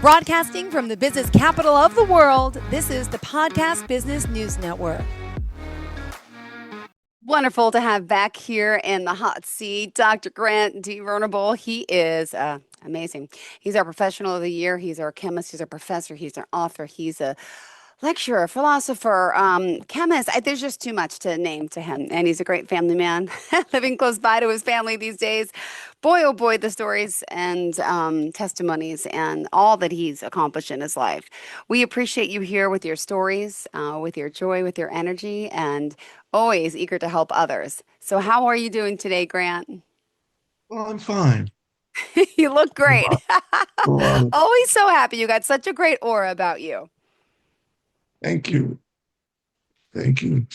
Broadcasting from the business capital of the world, this is the Podcast Business News Network. Wonderful to have back here in the hot seat, Dr. Grant D. Venerable. He is amazing. He's our professional of the year. He's our chemist. He's our professor. He's our author. He's a lecturer, philosopher, chemist. There's just too much to name to him. And he's a great family man, living close by to his family these days. Boy, oh boy, the stories and testimonies and all that he's accomplished in his life. We appreciate you here with your stories, with your joy, with your energy, and always eager to help others. So how are you doing today, Grant? Well, I'm fine. You look great. Well, Always so happy. You got such a great aura about you. thank you. Thank you.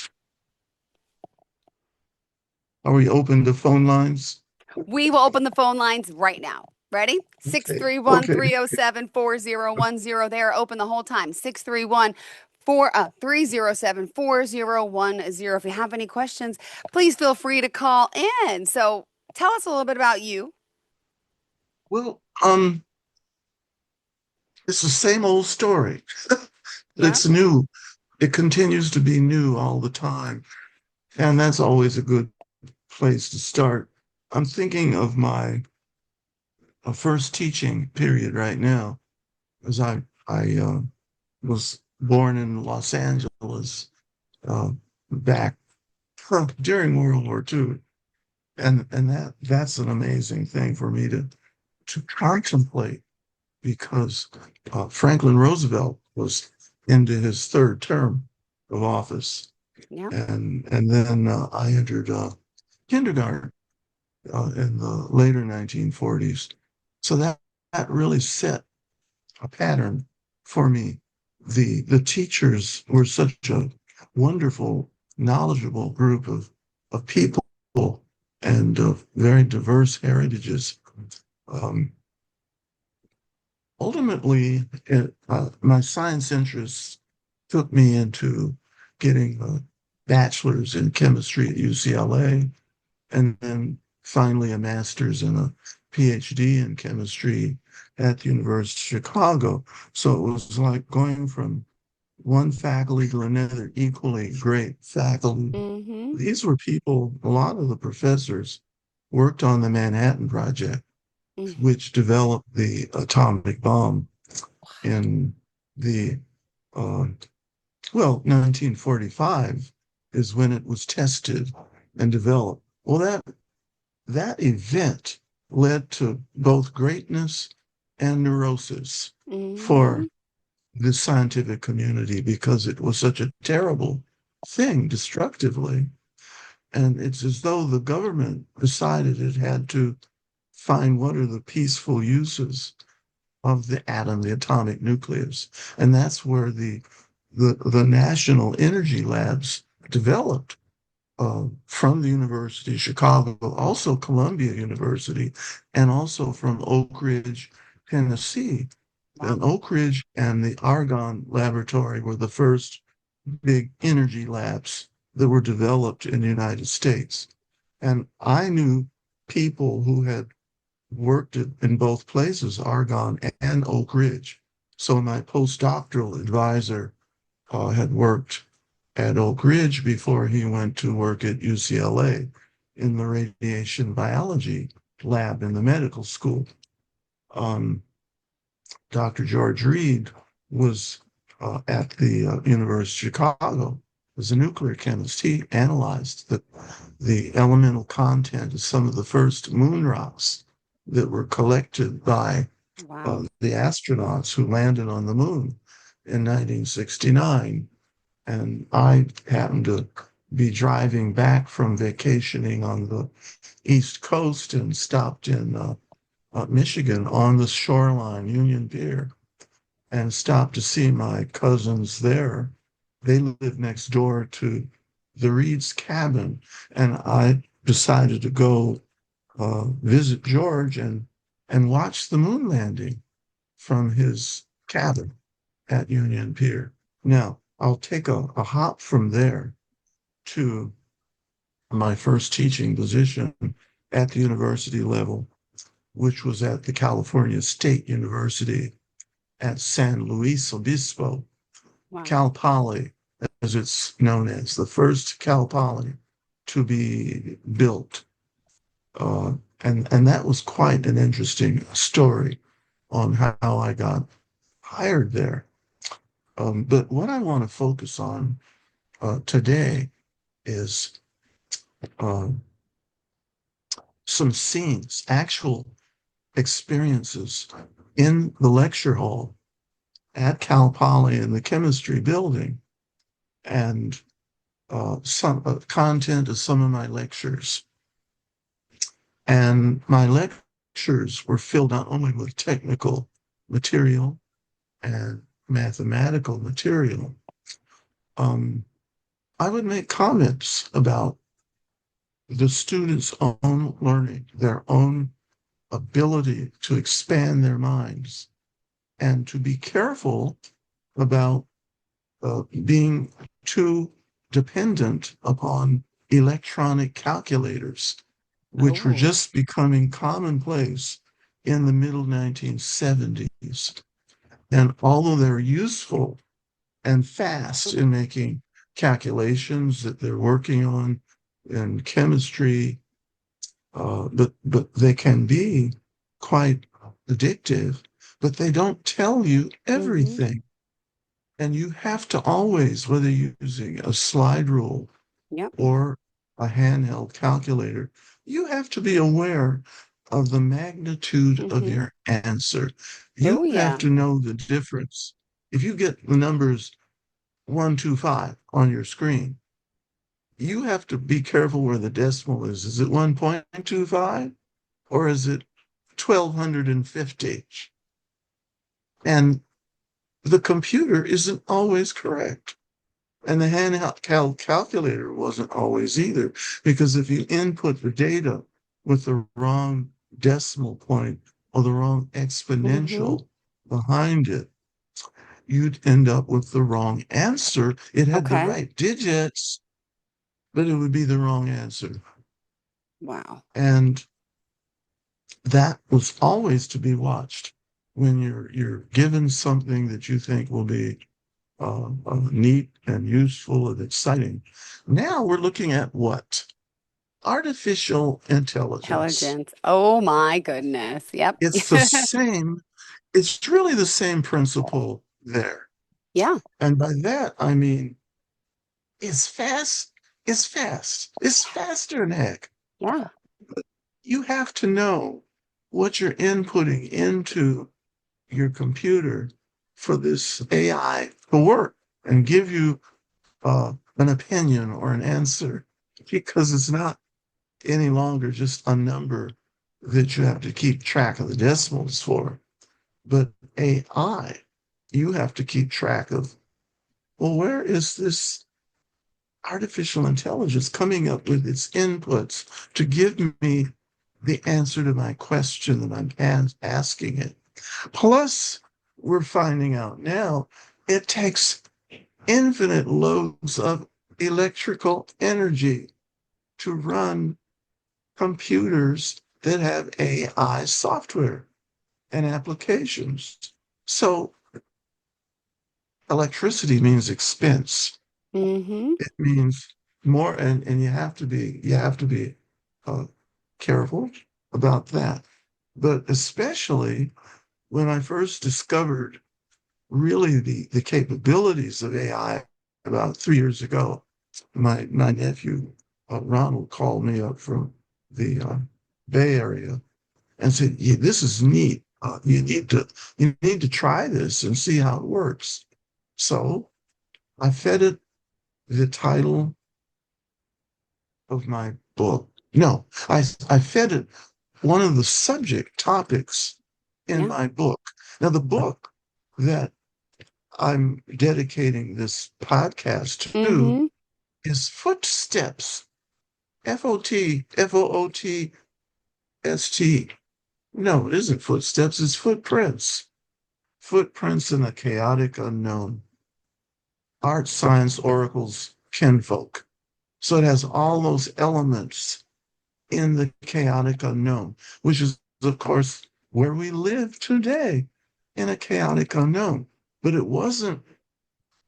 Are we open to phone lines? We will open the phone lines right now. Ready? 631-307-4010. They are open the whole time. 631-307-4010. If you have any questions, please feel free to call in. So tell us a little bit about you. Well, it's the same old story. Yeah. It's new. It continues to be new all the time. And that's always a good place to start. I'm thinking of my first teaching period right now, as I was born in Los Angeles back during World War II. And that's an amazing thing for me to contemplate, because Franklin Roosevelt was into his third term of office. Yeah. And then I entered kindergarten in the later 1940s. So that really set a pattern for me. The teachers were such a wonderful, knowledgeable group of people and of very diverse heritages. Ultimately, my science interests took me into getting a bachelor's in chemistry at UCLA, and then finally a master's and a PhD in chemistry at the University of Chicago. So it was like going from one faculty to another, equally great faculty. Mm-hmm. These were people, a lot of the professors worked on the Manhattan Project, which developed the atomic bomb in the, 1945 is when it was tested and developed. Well, that event led to both greatness and neurosis for the scientific community, because it was such a terrible thing destructively. And it's as though the government decided it had to find what are the peaceful uses of the atom, the atomic nucleus. And that's where the national energy labs developed from the University of Chicago, also Columbia University, and also from Oak Ridge, Tennessee. Wow. And Oak Ridge and the Argonne Laboratory were the first big energy labs that were developed in the United States. And I knew people who had worked in both places, Argonne and Oak Ridge. So my postdoctoral advisor had worked at Oak Ridge before he went to work at UCLA in the radiation biology lab in the medical school. Dr. George Reed was at the University of Chicago as a nuclear chemist. He analyzed the elemental content of some of the first moon rocks that were collected by the astronauts who landed on the moon in 1969. And I happened to be driving back from vacationing on the East Coast and stopped in Michigan on the shoreline, Union Pier, and stopped to see my cousins there. They live next door to the Reed's cabin, and I decided to go visit George and watch the moon landing from his cabin at Union Pier. Now, I'll take a hop from there to my first teaching position at the university level, which was at the California State University at San Luis Obispo, Wow. Cal Poly, as it's known as, the first Cal Poly to be built. And that was quite an interesting story on how I got hired there. But what I want to focus on today is uh, some scenes, actual experiences in the lecture hall at Cal Poly in the chemistry building, and some content of some of my lectures. And my lectures were filled not only with technical material and mathematical material. I would make comments about the students' own learning, their own ability to expand their minds, and to be careful about being too dependent upon electronic calculators, which were Oh. just becoming commonplace in the middle 1970s. And although they're useful and fast in making calculations that they're working on in chemistry, but they can be quite addictive, but they don't tell you Mm-hmm. everything. And you have to always, whether you're using a slide rule Yep. or a handheld calculator, you have to be aware of the magnitude of Mm-hmm. your answer. You Oh, have yeah. to know the difference. If you get the numbers 125 on your screen, you have to be careful where the decimal is. Is it 1.25 or is it 1250? And the computer isn't always correct. And the handheld calculator wasn't always either, because if you input the data with the wrong decimal point or the wrong Mm-hmm. exponential behind it, you'd end up with the wrong answer. It had the Okay. right digits, but it would be the wrong answer. Wow. And that was always to be watched when you're given something that you think will be neat and useful and exciting. Now we're looking at what? Artificial intelligence. Intelligence. Oh my goodness. Yep. It's the same, it's really the same principle there. Yeah. And by that, I mean, it's fast, it's fast, it's faster than heck. Yeah. You have to know what you're inputting into your computer for this AI to work and give you an opinion or an answer, because it's not any longer just a number that you have to keep track of the decimals for. But AI, you have to keep track of, well, where is this artificial intelligence coming up with its inputs to give me the answer to my question that I'm asking it? Plus, we're finding out now it takes infinite loads of electrical energy to run computers that have AI software and applications. So electricity means expense. Mm-hmm. It means more, and you have to be uh, careful about that. But especially when I first discovered really the capabilities of AI about 3 years ago, my nephew Ronald called me up from the Bay Area and said, yeah, "This is neat. You need to try this and see how it works." So I fed it the title of my book. No, I fed it one of the subject topics in Yeah. my book. Now, the book that I'm dedicating this podcast to Mm-hmm. is Footsteps. Footstst. No, it isn't footsteps, it's footprints. Footprints in a chaotic unknown. Art, science, oracles, kinfolk. So it has all those elements in the chaotic unknown, which is, of course, where we live today in a chaotic unknown. But it wasn't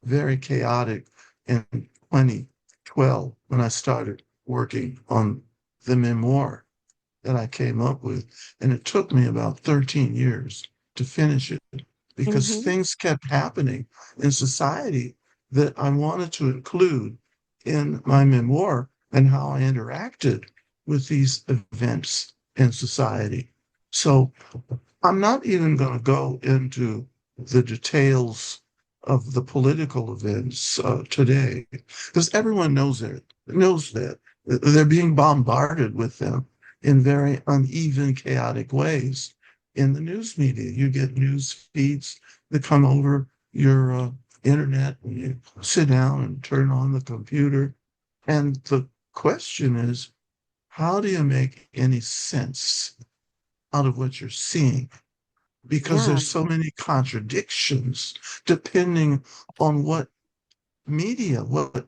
very chaotic in 2012 when I started working on the memoir that I came up with. And it took me about 13 years to finish it because Mm-hmm. things kept happening in society that I wanted to include in my memoir and how I interacted with these events in society. So I'm not even going to go into the details of the political events today because everyone knows that they're being bombarded with them in very uneven, chaotic ways in the news media. You get news feeds that come over your internet and you sit down and turn on the computer. And the question is, how do you make any sense out of what you're seeing? Because Yeah. there's so many contradictions depending on what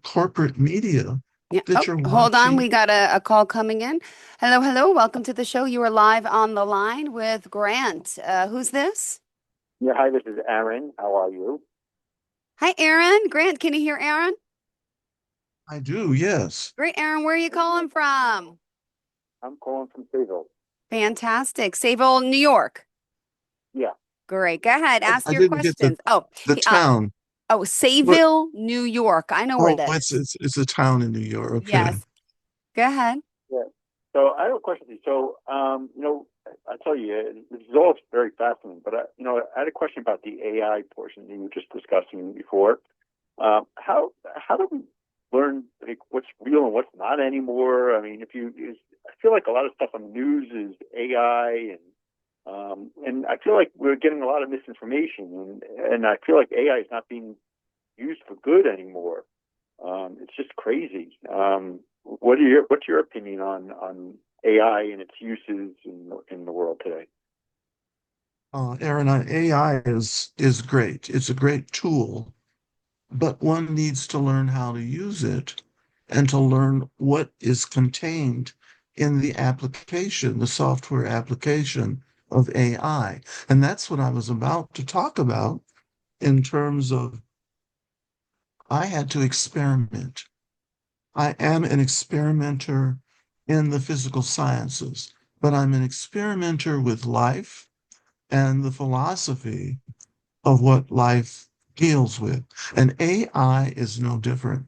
corporate media Yeah. that Oh, you're hold on. watching. We got a call coming in. Hello, hello. Welcome to the show. You are live on the line with Grant. Who's this? Yeah, hi, this is Aaron. How are you? Hi, Aaron. Grant, can you hear Aaron? I do, yes. Great, Aaron. Where are you calling from? I'm calling from Sayville. Fantastic. Sayville, New York. Yeah. Great. Go ahead. Ask I your didn't get questions. Oh, the town. What? Sayville, New York. I know where Oh, that it's is. it's it's a town in New York. Okay. Yes. Go ahead. Yeah. So I have a question for you. So, I tell you, this is all very fascinating, but I had a question about the AI portion that you were just discussing before. How do we learn like, what's real and what's not anymore? I mean, I feel like a lot of stuff on the news is AI, and I feel like we're getting a lot of misinformation, and I feel like AI is not being used for good anymore. It's just crazy. What's your opinion on AI and its uses in the world today? Aaron, AI is great. It's a great tool, but one needs to learn how to use it and to learn what is contained in the application, the software application of AI. And that's what I was about to talk about in terms of I had to experiment. I am an experimenter in the physical sciences, but I'm an experimenter with life and the philosophy of what life deals with. And AI is no different.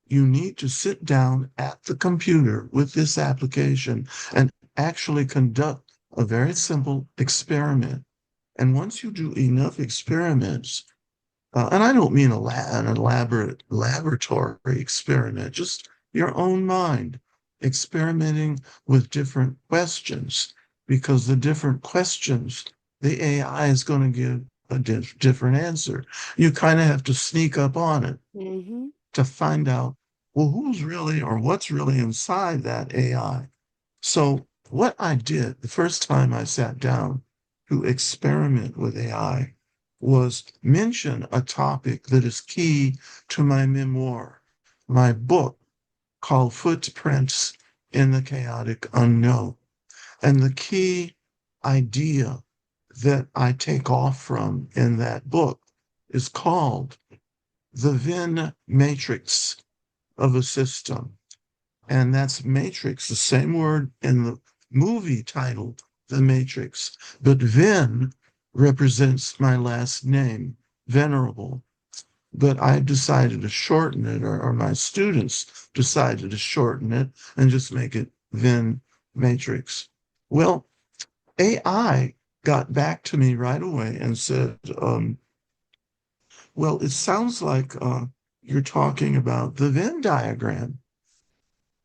You need to sit down at the computer with this application and actually conduct a very simple experiment. And once you do enough experiments, and I don't mean an elaborate laboratory experiment, just your own mind experimenting with different questions, because the different questions, the AI is going to give a different answer. You kind of have to sneak up on it Mm-hmm. to find out, well, who's really or what's really inside that AI. So, what I did the first time I sat down to experiment with AI was mention a topic that is key to my memoir, my book called Footprints in the Chaotic Unknown. And the key idea that I take off from in that book is called the Venn matrix of a system. And that's matrix, the same word in the movie titled The Matrix. But Venn represents my last name, Venerable. But I decided to shorten it, or my students decided to shorten it and just make it Venn matrix. Well, AI got back to me right away and said, well, it sounds like you're talking about the Venn diagram.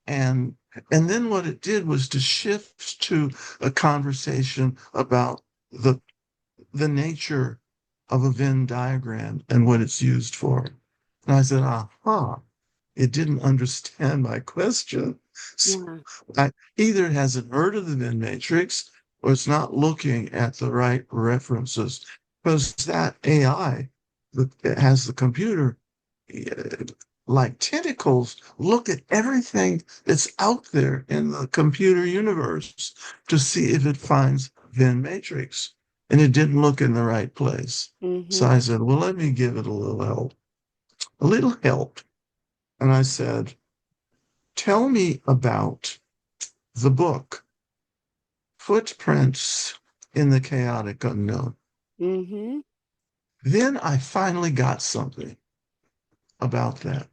And and then what it did was to shift to a conversation about the nature of a Venn diagram and what it's used for. And I said, aha, it didn't understand my question. So Yeah. either it hasn't heard of the Venn matrix or it's not looking at the right references because that AI that has the computer like tentacles look at everything that's out there in the computer universe to see if it finds Venn matrix. and it didn't look in the right place. So Mm-hmm. I said, well, let me give it a little help. A little help. And I said, tell me about the book, Footprints in the Chaotic Unknown. Mm-hmm. Then I finally got something about that.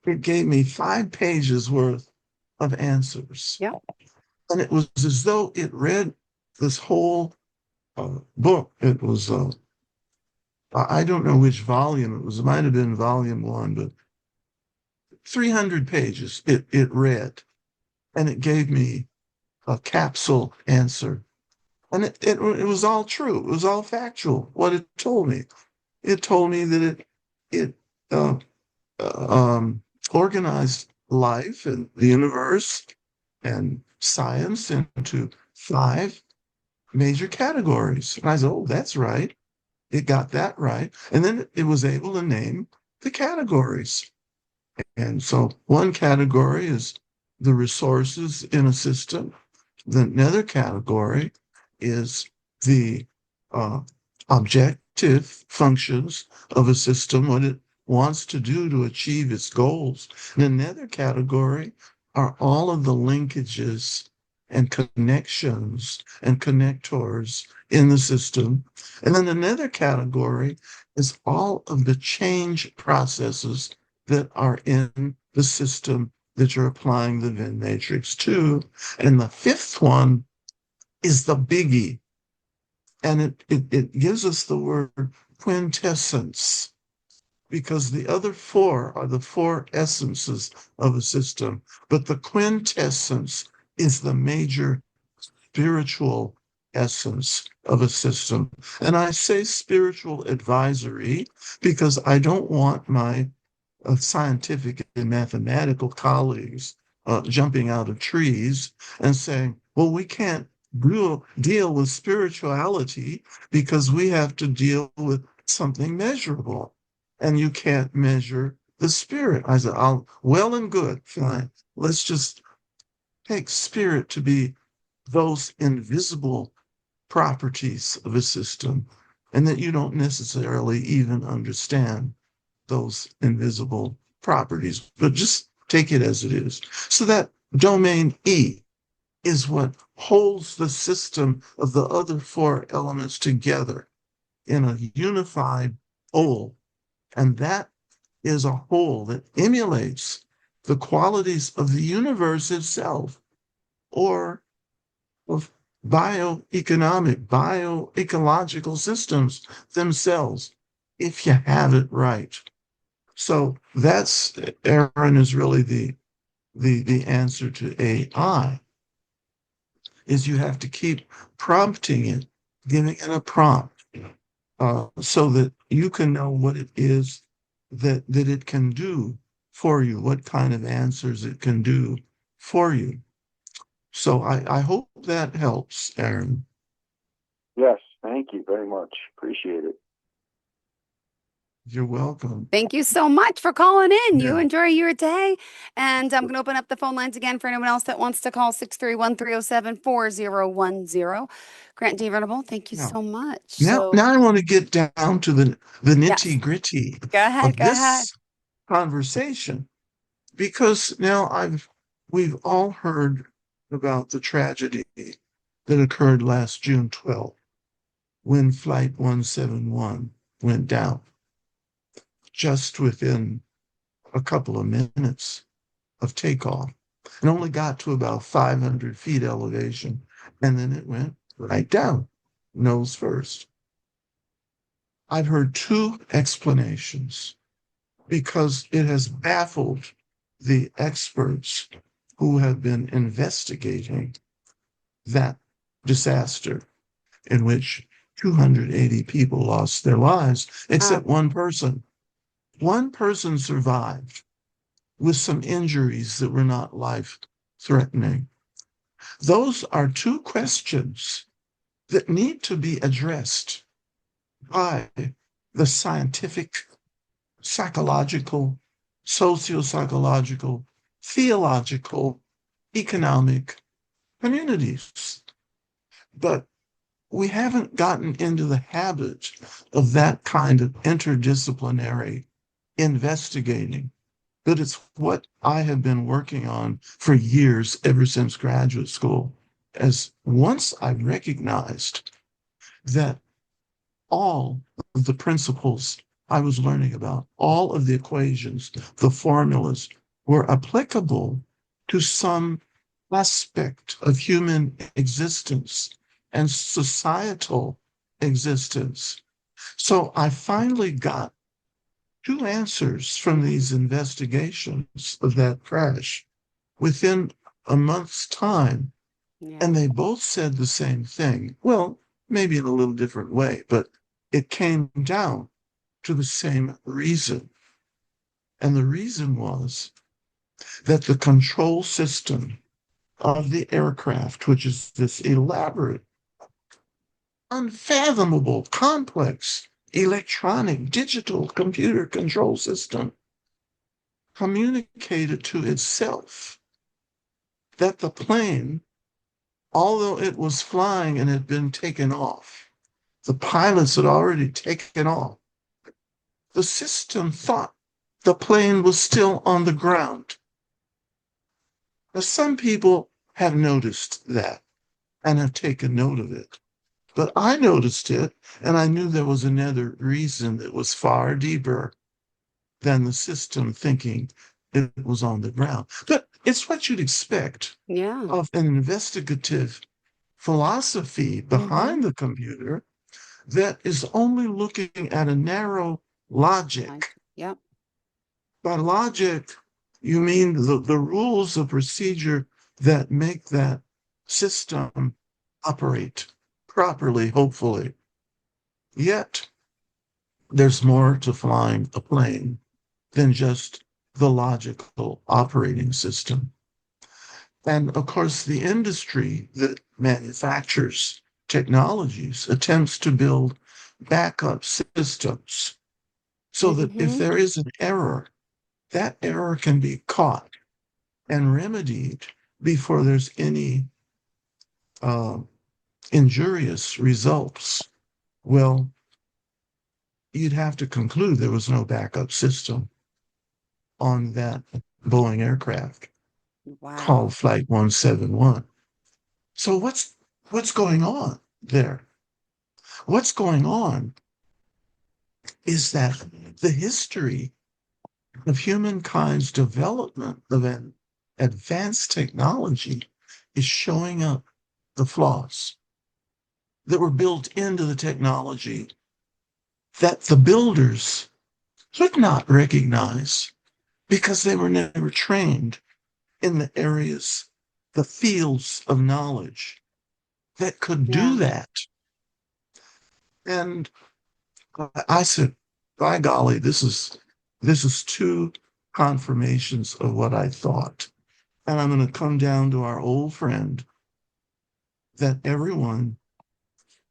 It gave me 5 pages worth of answers. Yep. And it was as though it read this whole book. It was, I don't know which volume it was. It might have been volume 1, but 300 pages it read. And it gave me a capsule answer. And it was all true. It was all factual, what it told me. It told me that it uh, organized life and the universe and science into 5 major categories. And I said, oh, that's right. It got that right. And then it was able to name the categories. And so one category is the resources in a system. Another category is the uh, objective functions of a system, what it wants to do to achieve its goals. And another category are all of the linkages and connections and connectors in the system. And then another category is all of the change processes that are in the system that you're applying the Venn matrix to. And the 5th one is the biggie. And it gives us the word quintessence, because the other 4 are the 4 essences of a system. But the quintessence is the major spiritual essence of a system. And I say spiritual advisory because I don't want my scientific and mathematical colleagues jumping out of trees and saying, well, we can't deal with spirituality because we have to deal with something measurable. And you can't measure the spirit. I said, well and good, fine. Let's just take spirit to be those invisible properties of a system, and that you don't necessarily even understand those invisible properties, but just take it as it is. So that domain E is what holds the system of the other 4 elements together in a unified whole. And that is a whole that emulates the qualities of the universe itself, or of bioecological systems themselves, if you have it right. So that's, Aaron, is really the answer to AI, is you have to keep prompting it, giving it a prompt, so that you can know what it is that it can do for you, what kind of answers it can do for you. So I hope that helps, Aaron. Yes, thank you very much. Appreciate it. You're welcome. Thank you so much for calling in. You Yeah. enjoy your day. And I'm going to open up the phone lines again for anyone else that wants to call 631-307-4010. Grant D. Venerable, thank you Now, so much. now, So, now I want to get down to the yes, nitty gritty go ahead. of Go ahead. this conversation, because now we've all heard about the tragedy that occurred last June 12th when Flight 171 went down, just within a couple of minutes of takeoff, and only got to about 500 feet elevation, and then it went right down, nose first. I've heard 2 explanations, because it has baffled the experts who have been investigating that disaster, in which 280 people lost their lives, except one person. One person survived with some injuries that were not life-threatening. Those are 2 questions that need to be addressed by the scientific, psychological, socio-psychological, theological, economic communities. But we haven't gotten into the habit of that kind of interdisciplinary investigating. But it's what I have been working on for years, ever since graduate school. As once I recognized that all of the principles I was learning about, all of the equations, the formulas were applicable to some aspect of human existence and societal existence. So I finally got two answers from these investigations of that crash within a month's time, Yeah. and they both said the same thing. Well, maybe in a little different way, but it came down to the same reason. And the reason was that the control system of the aircraft, which is this elaborate, unfathomable, complex electronic digital computer control system, communicated to itself that the plane, although it was flying and had been taken off, the pilots had already taken off, the system thought the plane was still on the ground. Now, some people have noticed that and have taken note of it. But I noticed it, and I knew there was another reason that was far deeper than the system thinking it was on the ground. But it's what you'd expect Yeah. of an investigative philosophy behind the computer that is only looking at a narrow logic. Yep. By logic, you mean the rules of procedure that make that system operate properly, hopefully. Yet, there's more to flying a plane than just the logical operating system. And of course, the industry that manufactures technologies attempts to build backup systems so that if there is an error, that error can be caught and remedied before there's any injurious results. Well, you'd have to conclude there was no backup system on that Boeing aircraft Wow. called Flight 171. So what's going on there? What's going on is that the history of humankind's development of an advanced technology is showing up the flaws that were built into the technology that the builders could not recognize because they were never trained in the areas, the fields of knowledge that could do that. And I said, by golly, this is two confirmations of what I thought. And I'm going to come down to our old friend that everyone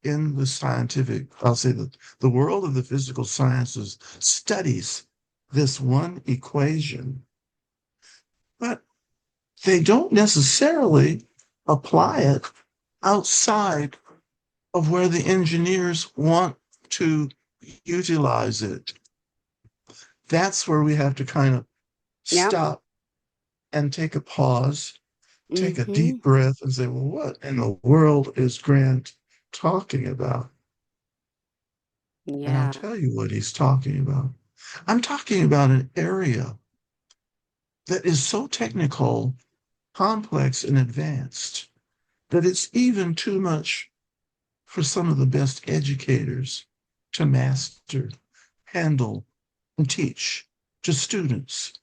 in the scientific, I'll say the world of the physical sciences studies this one equation, but they don't necessarily apply it outside of where the engineers want to utilize it. That's where we have to kind of stop and take a pause, take a deep breath and say, well, what in the world is Grant talking about? And I'll tell you what he's talking about. I'm talking about an area that is so technical, complex, and advanced that it's even too much for some of the best educators to master, handle, and teach to students.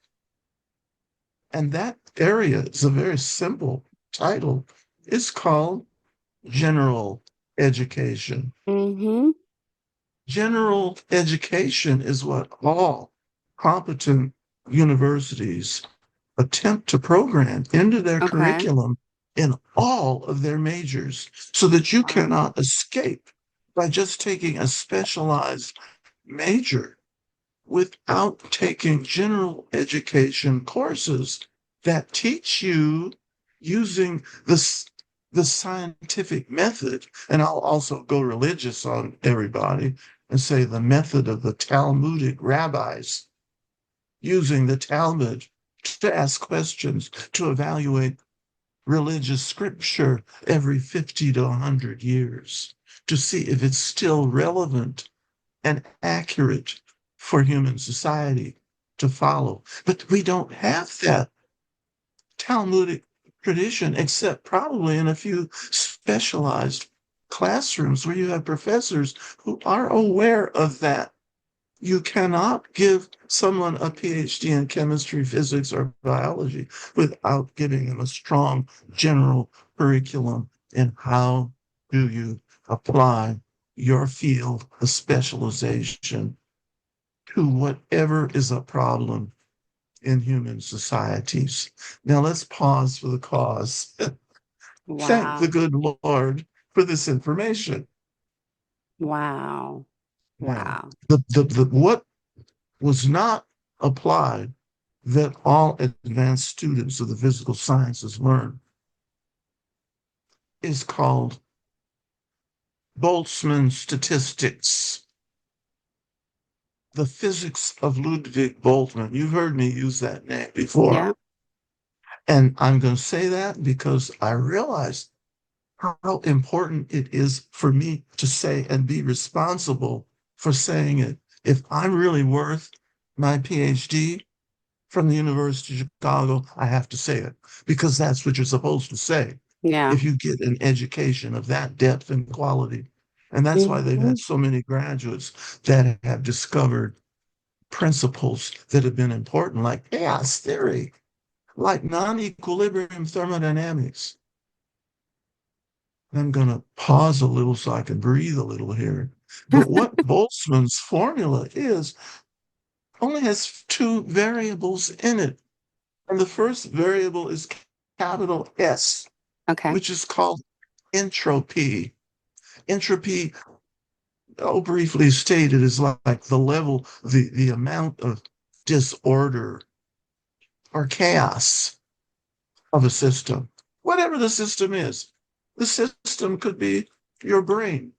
And that area is a very simple title. It's called general education. General education is what all competent universities attempt to program into their curriculum in all of their majors so that you cannot escape by just taking a specialized major without taking general education courses that teach you using the scientific method, and I'll also go religious on everybody and say the method of the Talmudic rabbis using the Talmud to ask questions, to evaluate religious scripture every 50 to 100 years, to see if it's still relevant and accurate for human society to follow. But we don't have that Talmudic tradition, except probably in a few specialized classrooms where you have professors who are aware of that. You cannot give someone a PhD in chemistry, physics, or biology without giving them a strong general curriculum in how do you apply your field of specialization to whatever is a problem in human societies. Now let's pause for the cause. Thank Wow. the good Lord for this information. Wow. Now, Wow. what was not applied that all advanced students of the physical sciences learn is called Boltzmann statistics. The physics of Ludwig Boltzmann. You've heard me use that name before. Yeah. And I'm going to say that because I realized how important it is for me to say and be responsible for saying it. If I'm really worth my PhD from the University of Chicago, I have to say it because that's what you're supposed to say Yeah. if you get an education of that depth and quality. And that's why they've Hmm. had so many graduates that have discovered principles that have been important, like chaos theory, like non-equilibrium thermodynamics. I'm going to pause a little so I can breathe a little here. But what Boltzmann's formula is only has two variables in it. And the first variable is capital S, Okay. which is called entropy. Entropy, oh, briefly stated, is like the level, the amount of disorder or chaos of a system, whatever the system is. The system could be your brain.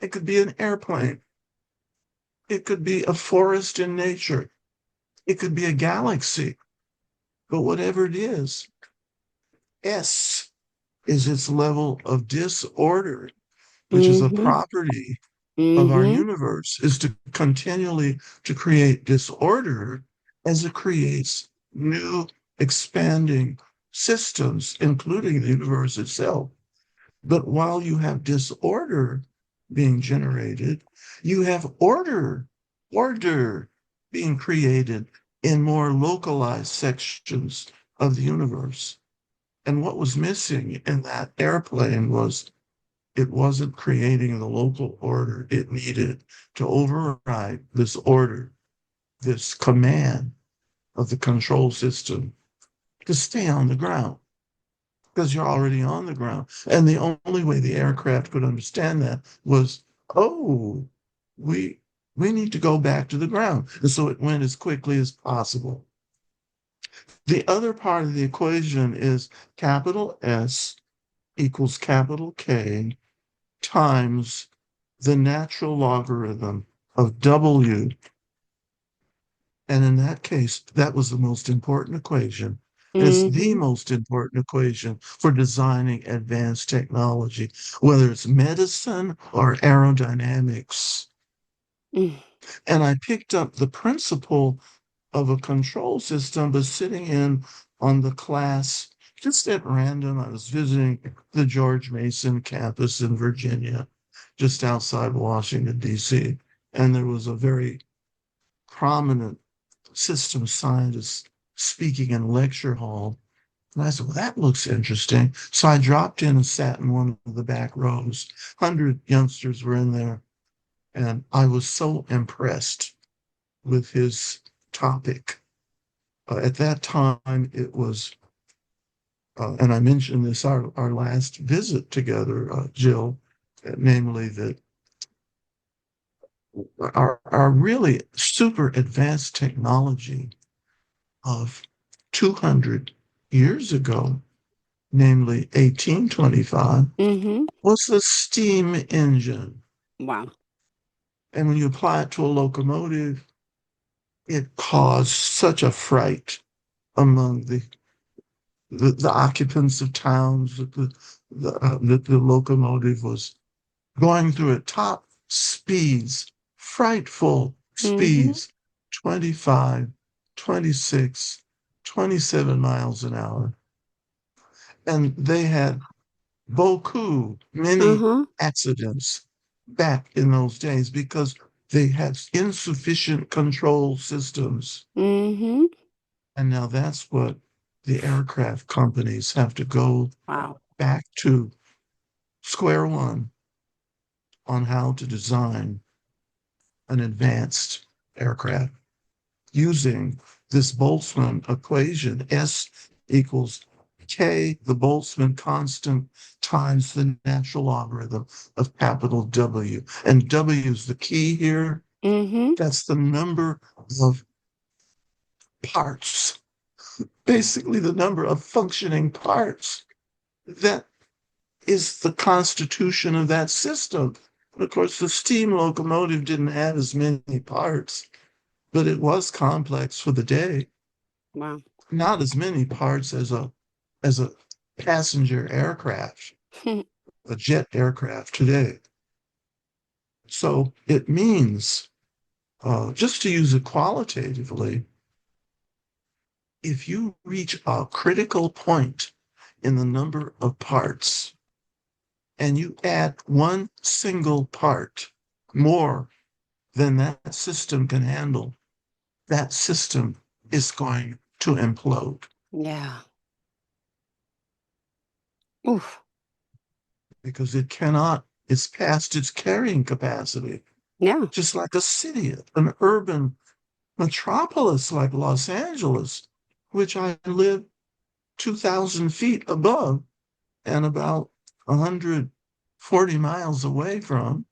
It could be an airplane. It could be a forest in nature. It could be a galaxy. But whatever it is, S is its level of disorder, which is a Hmm. property of our Hmm. universe, is to continually to create disorder as it creates new expanding systems, including the universe itself. But while you have disorder being generated, you have order being created in more localized sections of the universe. And what was missing in that airplane was it wasn't creating the local order it needed to override this order, this command of the control system to stay on the ground because you're already on the ground. And the only way the aircraft could understand that was, oh, we we need to go back to the ground. And so it went as quickly as possible. The other part of the equation is capital S equals capital K times the natural logarithm of W. And in that case, that was the most important equation. And it's the Hmm. most important equation for designing advanced technology, whether it's medicine or aerodynamics. And I picked up the principle of a control system, but sitting in on the class just at random. I was visiting the George Mason campus in Virginia, just outside Washington, D.C. And there was a very prominent system scientist speaking in lecture hall. And I said, well, that looks interesting. So I dropped in and sat in one of the back rows. 100 youngsters were in there. And I was so impressed with his topic. At that time, it was, and I mentioned this, our last visit together, Jill, namely that our really super advanced technology of 200 years ago namely 1825, Mm-hmm. was the steam engine. Wow. And when you apply it to a locomotive, it caused such a fright among the occupants of towns that the locomotive was going through at top speeds, frightful Mm-hmm. speeds, 25, 26, 27 miles an hour. And they had many Uh-huh. accidents back in those days because they had insufficient control systems. Mm-hmm. And now that's what the aircraft companies have to go Wow. back to square one on how to design an advanced aircraft using this Boltzmann equation, S equals K, the Boltzmann constant, times the natural logarithm of capital W. And W is the key here. Mm-hmm. That's the number of parts, basically the number of functioning parts that is the constitution of that system. Of course, the steam locomotive didn't have as many parts, but it was complex for the day. Wow. Not as many parts as a passenger aircraft, a jet aircraft today. So it means, just to use it qualitatively, if you reach a critical point in the number of parts and you add one single part more than that system can handle, that system is going to implode Yeah. Oof. because it's past its carrying capacity. Yeah. Just like a city, an urban metropolis like Los Angeles, which I live 2,000 feet above and about 140 miles away from.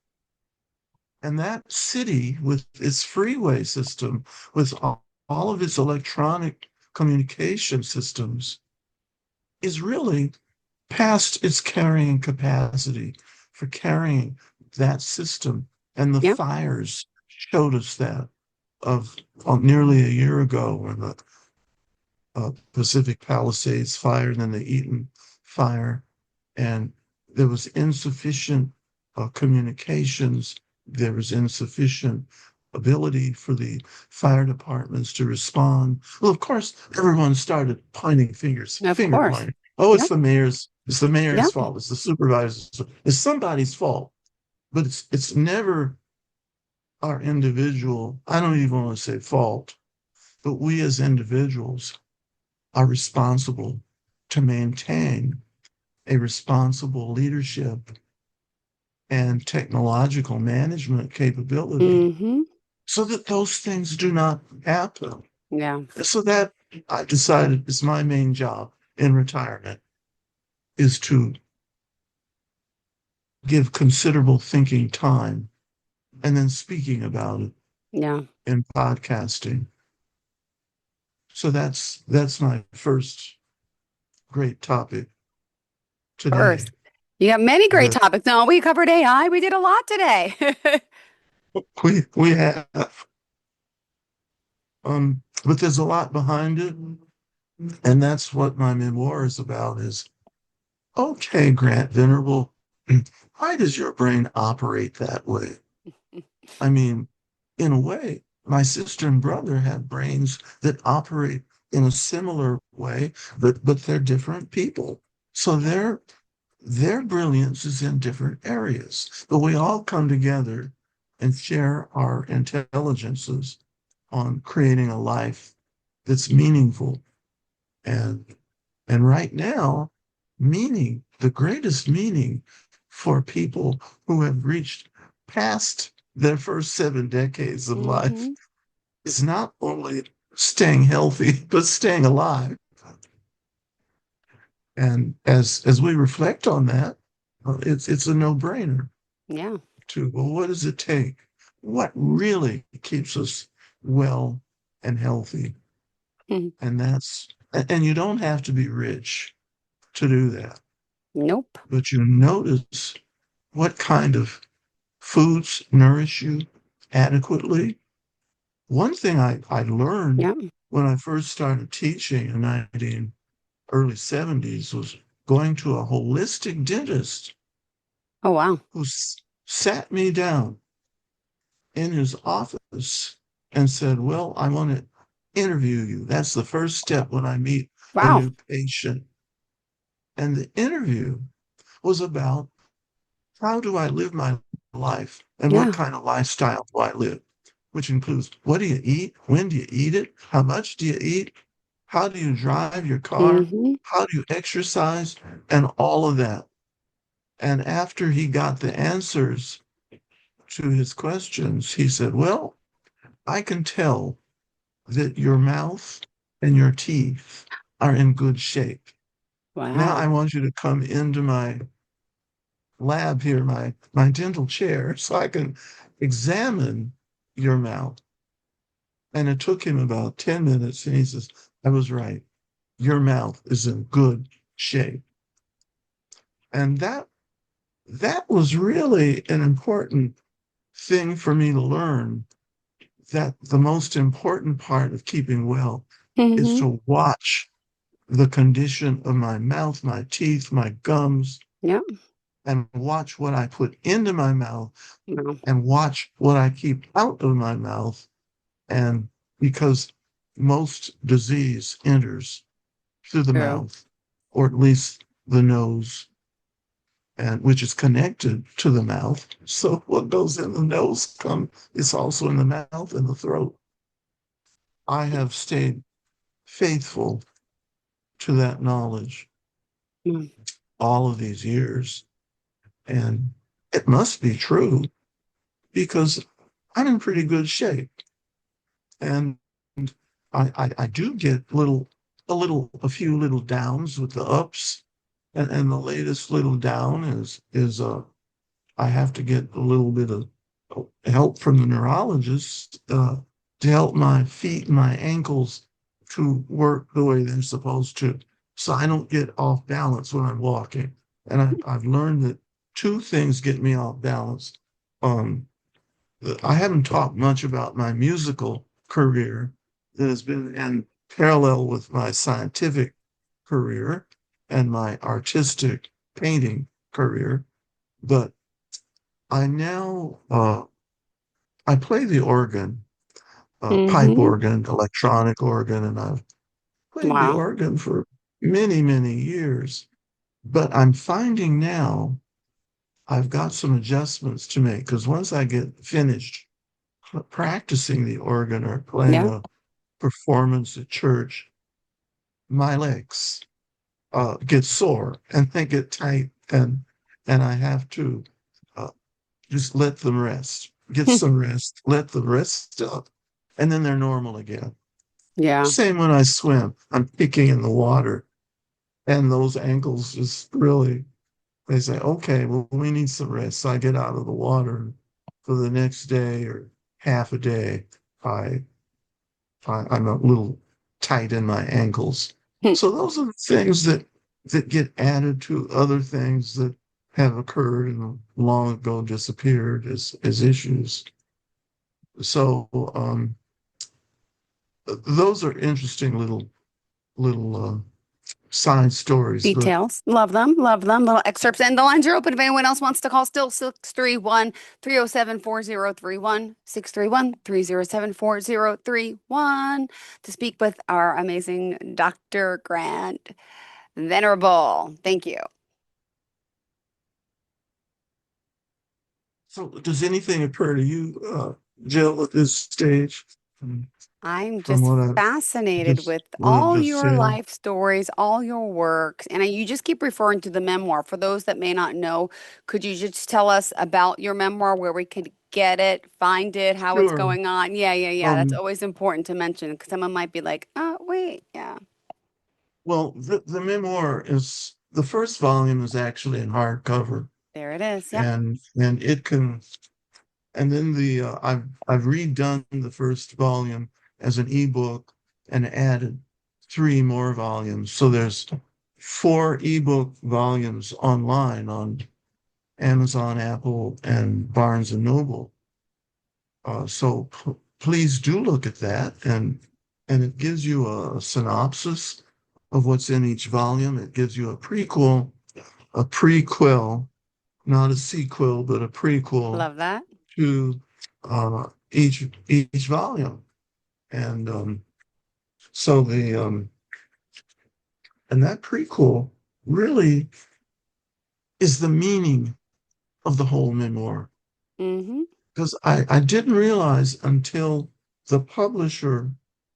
And that city, with its freeway system, with all of its electronic communication systems, is really past its carrying capacity for carrying that system. And the Yeah. fires showed us that of nearly a year ago when the Pacific Palisades fire and then the Eaton fire. And there was insufficient communications. There was insufficient ability for the fire departments to respond. Well, of course, everyone started pointing fingers, Of finger course. pointing. Oh, Yep. it's the mayor's Yep. fault. It's the supervisor's. It's somebody's fault. But it's never our individual. I don't even want to say fault, but we as individuals are responsible to maintain a responsible leadership and technological management capability Mm-hmm. so that those things do not happen. Yeah. So that I decided is my main job in retirement is to give considerable thinking time and then speaking about it Yeah. in podcasting. So that's my first great topic today. First. You have many great That topics. No, we covered AI. We did a lot today. we have, but there's a lot behind it, and that's what my memoir is about. Is okay, Grant Venerable, why does your brain operate that way? I mean, in a way, my sister and brother have brains that operate in a similar way, but they're different people. So Yeah. their brilliance is in different areas, but we all come together and share our intelligences on creating a life that's meaningful. And and right now, meaning, the greatest meaning for people who have reached past their first 7 decades of life Mm-hmm. is not only staying healthy, but staying alive. And as we reflect on that, it's a no-brainer Yeah. to, well, what does it take? What really keeps us well and healthy? Mhm. And you don't have to be rich. to do that. Nope. But you notice what kind of foods nourish you adequately. One thing I learned Yeah. when I first started teaching in early 70s was going to a holistic dentist Oh, wow. who sat me down in his office and said, well, I want to interview you. That's the first step when I meet a Wow. new patient. And the interview was about how do I live my life and what Yeah. kind of lifestyle do I live, which includes what do you eat? When do you eat it? How much do you eat? How do you drive your car? Mm-hmm. How do you exercise? And all of that. And after he got the answers to his questions, he said, well, I can tell that your mouth and your teeth are in good shape. Now I Wow. want you to come into my lab here, my dental chair, so I can examine your mouth. And it took him about 10 minutes, and he says, I was right. Your mouth is in good shape. And that was really an important thing for me to learn, that the most important part of keeping well is Mm-hmm. to watch the condition of my mouth, my teeth, my gums, Yep. and watch what I put into my mouth Wow. and watch what I keep out of my mouth. And because most disease enters through the True. mouth, or at least the nose, and which is connected to the mouth. So what goes in the nose is also in the mouth and the throat. I have stayed faithful to that knowledge Mm. all of these years. And it must be true because I'm in pretty good shape. And I do get a few little downs with the ups. And the latest little down is I have to get a little bit of help from the neurologist to help my feet and my ankles to work the way they're supposed to, so I don't get off balance when I'm walking. And I've learned that two things get me off balance. Um, I haven't talked much about my musical career that has been in parallel with my scientific career and my artistic painting career, but I now I play the organ, pipe Mm-hmm. organ, electronic organ, and I've played the Wow. organ for many, many years. But I'm finding now I've got some adjustments to make because once I get finished practicing the organ or playing Yeah. a performance at church, my legs get sore and they get tight, and I have to uh, just let them rest, get some rest, let them rest up, and then they're normal again. Yeah. Same when I swim. I'm kicking in the water, and those ankles just really, they say, okay, well, we need some rest. So I get out of the water for the next day or half a day. I, I'm a little tight in my ankles. So those are the things that get added to other things that have occurred and long ago disappeared as issues. So those are interesting little side stories. But Details. Love them. Love them. Little excerpts. And the lines are open if anyone else wants to call. Still 631 307 4031. 631 307 4031 to speak with our amazing Dr. Grant Venerable. Thank you. so, does anything occur to you, Jill, at this stage I'm from just what I've fascinated with all just your said? life stories, all your works, and you just keep referring to the memoir. For those that may not know, could you just tell us about your memoir, where we could get it, find it, how it's Sure. going on? Yeah, yeah, yeah. That's Um, always important to mention because someone might be like, "Oh, wait, yeah, well, the memoir is the first volume is actually in hardcover, there it is." Yep. and it can, and then I've redone the first volume as an ebook and added three more volumes. So 4 ebook volumes online on Amazon, Apple, and Barnes and Noble. So please do look at that, and it gives you a synopsis of what's in each volume. It gives you a prequel, not a sequel, but a prequel Love that. to each volume. And so and that prequel really is the meaning of the whole memoir. Mm-hmm. Because I didn't realize until the publisher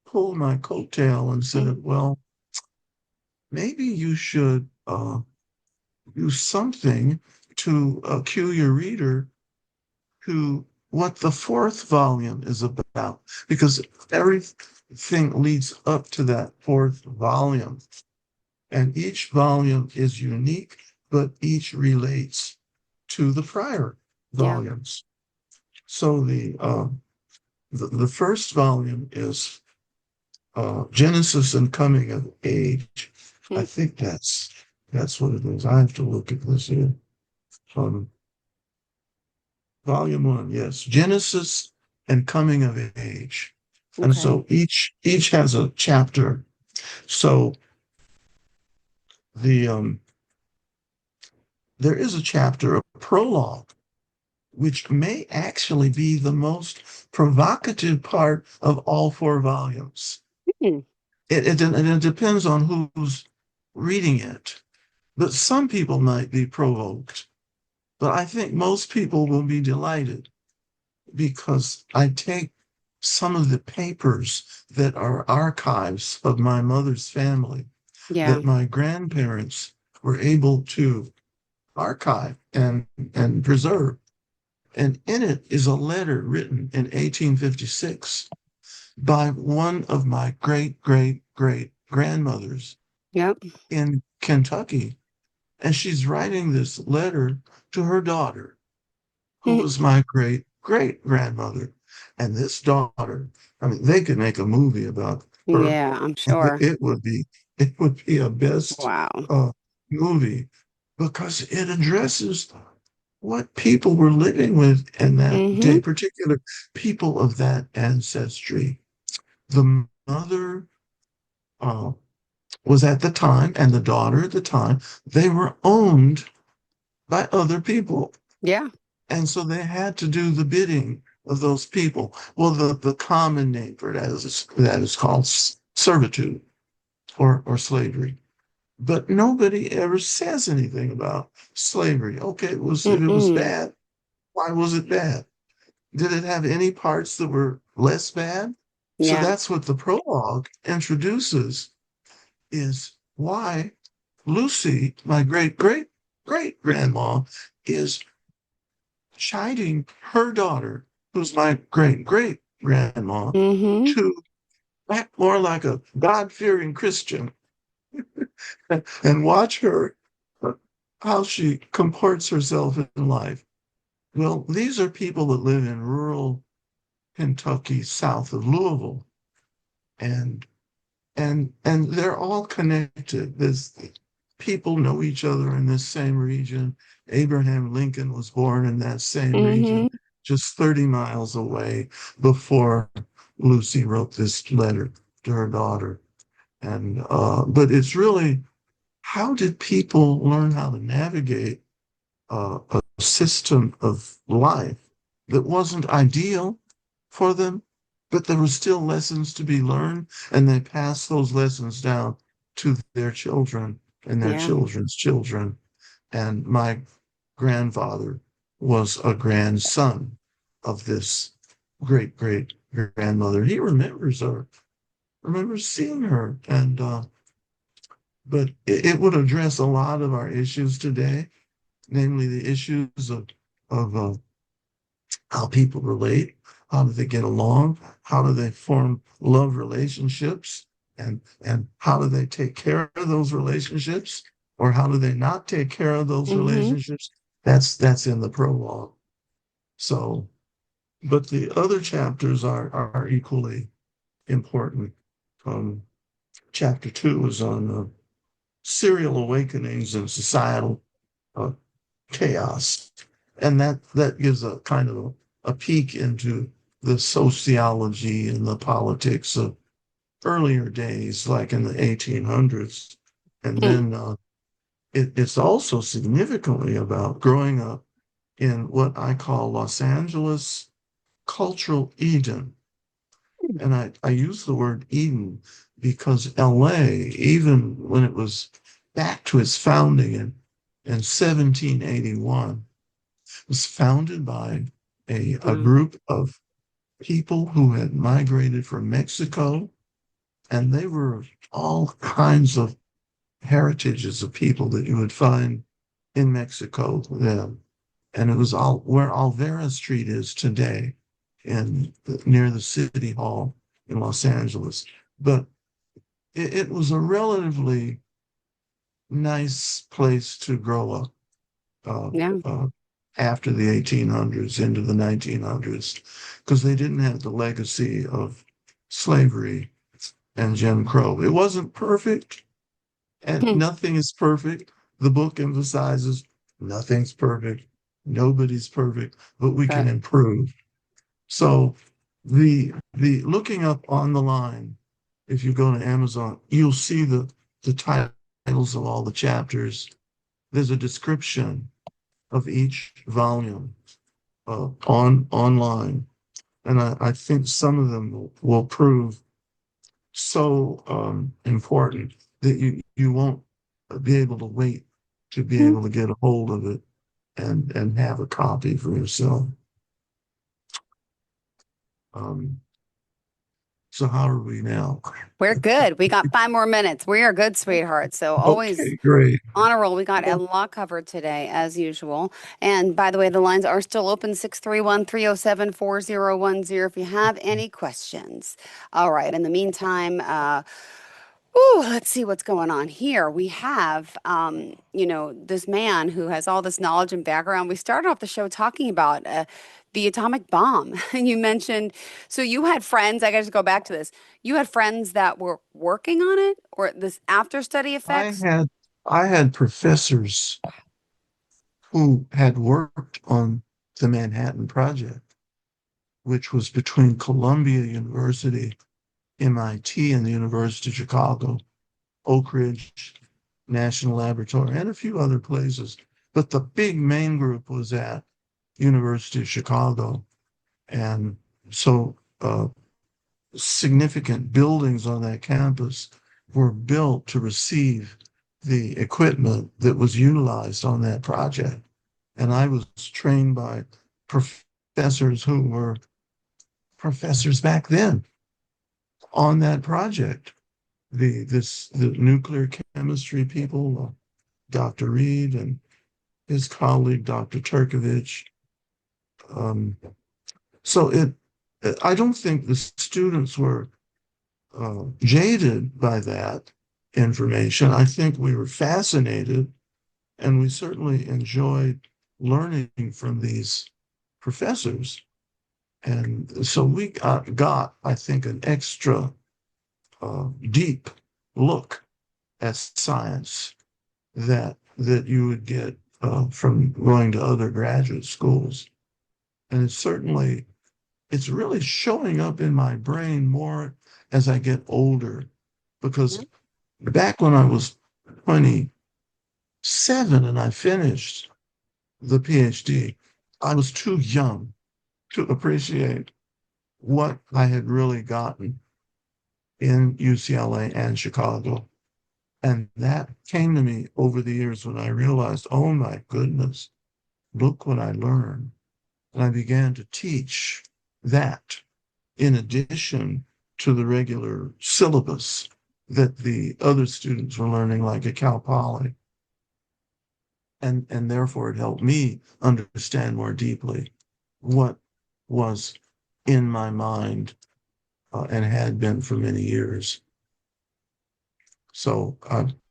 pulled my coattail and said, well, maybe you should do something to cue your reader to what the 4th volume is about, because everything leads up to that 4th volume. And each volume is unique, but each relates to the prior Yeah. volumes. So the first volume is Genesis and Coming of Age. I think that's what it is. I have to look at this here. Volume 1, yes, Genesis and Coming of Age. And Okay. so each has a chapter. So the there is a chapter, a prologue, which may actually be the most provocative part of all 4 volumes. Hmm. It depends on who's reading it. But some people might be provoked. But I think most people will be delighted because I take some of the papers that are archives of my mother's family Yeah. that my grandparents were able to archive and preserve. And in it is a letter written in 1856 by one of my great, great, great grandmothers Yep. in Kentucky. And she's writing this letter to her daughter, who Mhm. was my great, great grandmother. And this daughter, I mean, they could make a movie about her. Yeah, I'm And sure. it would be a best Wow. movie because it addresses what people were living with in that Mm-hmm. day, particular people of that ancestry. The mother uh, was at the time, and the daughter at the time, they were owned by other people. Yeah. And so they had to do the bidding of those people. Well, the common name for that is called servitude or slavery. But nobody ever says anything about slavery. Okay, if it was Mm-mm. bad, why was it bad? Did it have any parts that were less bad? So Yeah. that's what the prologue introduces is why Lucy, my great great great grandma, is chiding her daughter, who's my great great grandma, Mm-hmm. to act more like a God fearing Christian and watch her how she comports herself in life. Well, these are people that live in rural Kentucky, south of Louisville, and and they're all connected. There's people know each other in this same region. Abraham Lincoln was born in that same region, Mm-hmm. just 30 miles away before Lucy wrote this letter to her daughter. And but it's really how did people learn how to navigate a system of life that wasn't ideal for them, but there were still lessons to be learned, and they passed those lessons down to their children and their Yeah. children's children. And my grandfather was a grandson of this great great grandmother. He remembers her, remembers seeing her, and but it would address a lot of our issues today, namely the issues of how people relate, how do they get along, how do they form love relationships, and how do they take care of those relationships, or how do they not take care of those Mm-hmm. relationships? That's in the prologue. So, but the other chapters are equally important. Chapter 2 is on serial awakenings and societal uh, chaos. And that gives a kind of a peek into the sociology and the politics of earlier days, like in the 1800s. And Hmm. then it's also significantly about growing up in what I call Los Angeles cultural Eden. And I use the word Eden because LA, even when it was back to its founding in 1781, was founded by a Mm. group of people who had migrated from Mexico, and they were all kinds of heritages of people that you would find in Mexico then. And it was all where Alvera Street is today, near the City Hall in Los Angeles. But it was a relatively nice place to grow up uh, Yeah. uh, after the 1800s into the 1900s, because they didn't have the legacy of slavery and Jim Crow. It wasn't perfect, and Hmm. nothing is perfect. The book emphasizes nothing's perfect, nobody's perfect, but we can Right. improve. So the looking up on the line, if you go to Amazon, you'll see the titles of all the chapters. There's a description of each volume online, and I think some of them will prove so important that you won't be able to wait to be Hmm. able to get a hold of it and have a copy for yourself. Um, so how are we now? We're good. We got 5 more minutes. We are good, sweetheart. So always Okay, great. on a roll. We got a lot covered today, as usual. And by the way, the lines are still open 631 307 4010 if you have any questions. All right. In the meantime, ooh, let's see what's going on here. We have, this man who has all this knowledge and background. We started off the show talking about the atomic bomb. And you mentioned, so you had friends, I gotta just go back to this. You had friends that were working on it or this after study I effects? had I had professors who had worked on the Manhattan Project, which was between Columbia University, MIT, and the University of Chicago, Oak Ridge National Laboratory, and a few other places. But the big main group was at University of Chicago. And so significant buildings on that campus were built to receive the equipment that was utilized on that project. And I was trained by professors who were professors back then on that project. The nuclear chemistry people, Dr. Reed and his colleague, Dr. Turkovich. Um, so I don't think the students were jaded by that information. I think we were fascinated, and we certainly enjoyed learning from these professors. And so we got I think, an extra deep look at science that you would get from going to other graduate schools. And it's really showing up in my brain more as I get older, because back when I was 27 and I finished the PhD, I was too young to appreciate what I had really gotten in UCLA and Chicago. And that came to me over the years when I realized, oh my goodness, look what I learned. And I began to teach that in addition to the regular syllabus that the other students were learning, like at Cal Poly. And therefore it helped me understand more deeply what was in my mind and had been for many years. So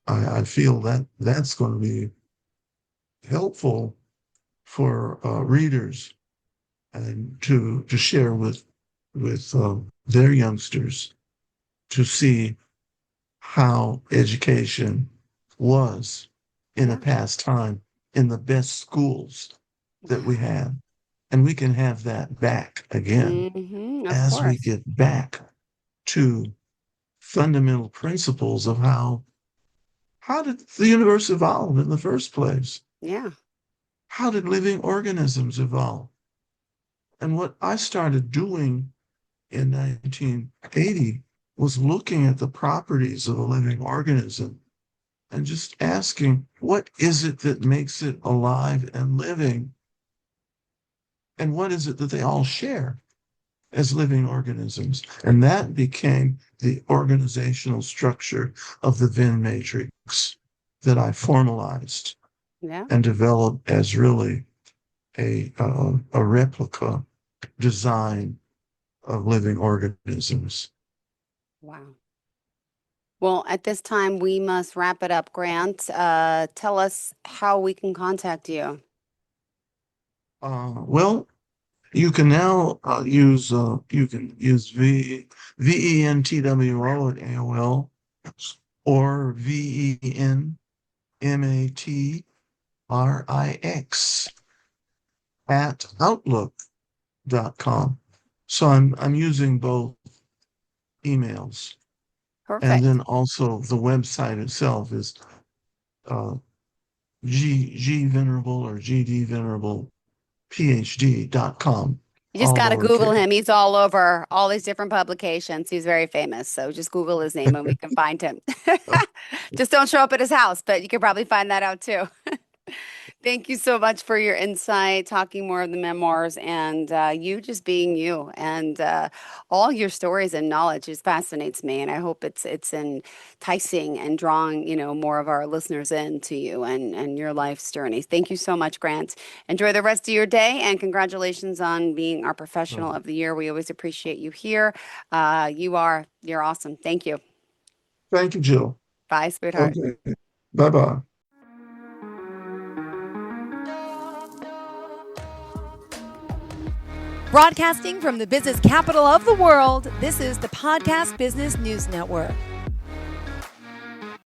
I feel that that's going to be helpful for readers and to share with their youngsters to see how education was in Yeah. a past time in the best schools that we Wow. had. And we can have that back again Of as we course. get back to fundamental principles of how did the universe evolve in the first place? Yeah. How did living organisms evolve? And what I started doing in 1980 was looking at the properties of a living organism and just asking, what is it that makes it alive and living? And what is it that they all share as living organisms? And that became the organizational structure of the Venn matrix that I formalized Yeah. and developed as really a replica design of living organisms. Wow. Well, at this time, we must wrap it up. Grant, tell us how we can contact you. Well, you can now use VENTWO at AOL or VENMATRIX at outlook.com. So I'm using both emails. And Perfect. then also the website itself is uh, G Venerable or GD Venerable PhD.com, You just all got to Google lowercase. him. He's all over all these different publications. He's very famous. So just Google his name and we can find him. Just don't show up at his house, but you can probably find that out too. Thank you so much for your insight, talking more of the memoirs, and you just being you, and all your stories and knowledge just fascinates me. And I hope it's enticing and drawing more of our listeners into you and your life's journey. Thank you so much, Grant. Enjoy the rest of your day, and congratulations on being our professional of the year. We always appreciate you here. You're awesome. Thank you. Thank you, Jill. Bye, sweetheart. Okay. Bye-bye. Broadcasting from the business capital of the world, this is the Podcast Business News Network.